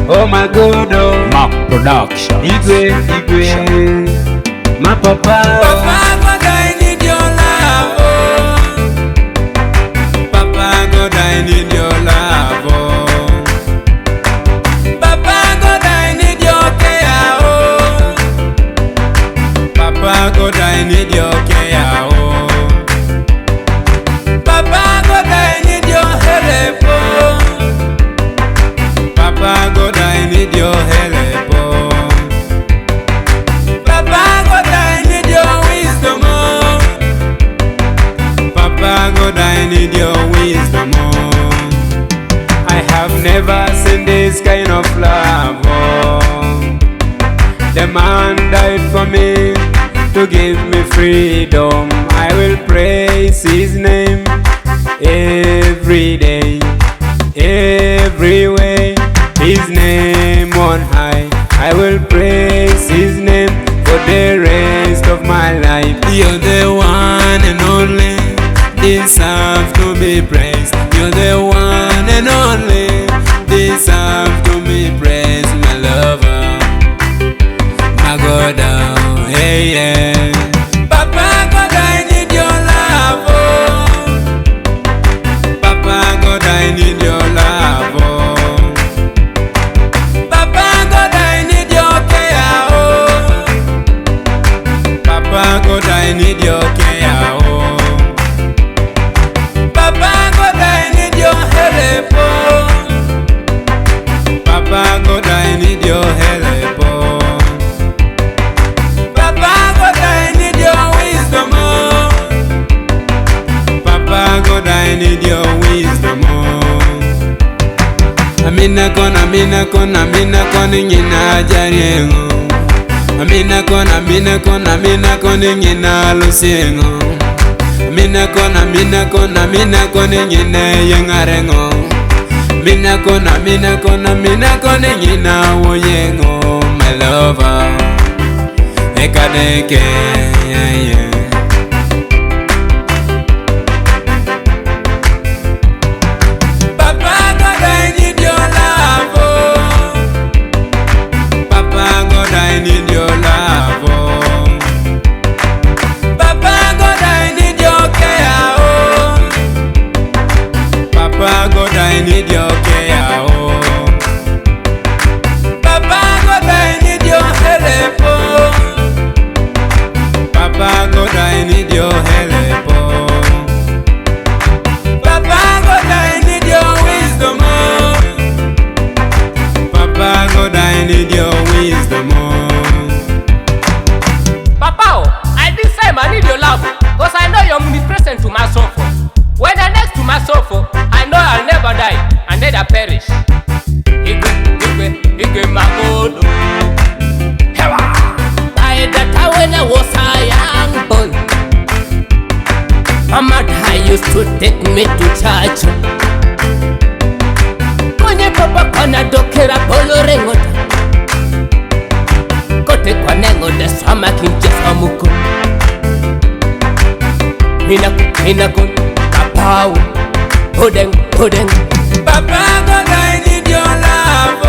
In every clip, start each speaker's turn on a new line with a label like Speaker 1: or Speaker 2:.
Speaker 1: Oh my God, oh
Speaker 2: Mark Production.
Speaker 1: My papa,
Speaker 3: Papa God, I need your love, oh. Papa God, I need your love, oh. Papa God, I need your care, oh. Papa God, I need your care, oh. Papa God, I need your help, oh. Papa God, I need your help, oh. Papa God, I need your wisdom, oh. Papa God, I need your wisdom, oh. I have never seen this kind of love, oh. The man died for me to give me freedom. I will praise his name every day, every way. His name on high, I will praise his name for the rest of my life. You're the one and only, deserve to be praised. You're the one and only, deserve to be praised, my lover, my God, oh, hey, yeah. Papa God, I need your love, oh. Papa God, I need your love, oh. Papa God, I need your care, oh. Papa God, I need your care, oh. Papa God, I need your help, oh. Papa God, I need your help, oh. Papa God, I need your wisdom, oh. Papa God, I need your wisdom, oh. Amina kon ngina jariengo. Amina kon ngina lusengo. Amina kon ngina yengarengo. Amina kon ngina woyengo, my lover. Ekadeke, yeah, yeah. Papa God, I need your love, oh. Papa God, I need your love, oh. Papa God, I need your care, oh. Papa God, I need your care, oh. Papa God, I need your help, oh. Papa God, I need your help, oh. Papa God, I need your wisdom, oh. Papa God, I need your wisdom, oh.
Speaker 2: Papa, I this time I need your love, cause I know you're omnipresent to my soul. When I'm next to my soul, I know I'll never die and neither perish. Igwe my God. Hewa. By the time when I was a young boy, Mama used to take me to church. Konye papa kana dokera polo rengota. Kote kwa nengo de sama kinche samuko. Mina kun kapau. Hodeng.
Speaker 3: Papa God, I need your love, oh.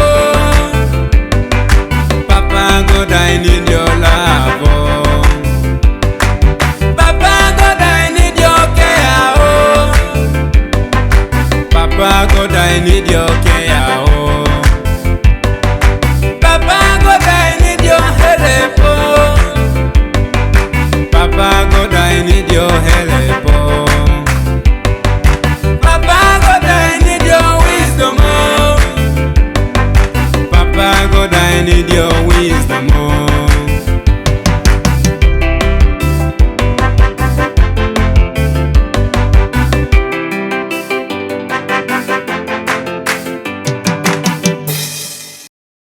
Speaker 3: Papa God, I need your love, oh. Papa God, I need your care, oh. Papa God, I need your care.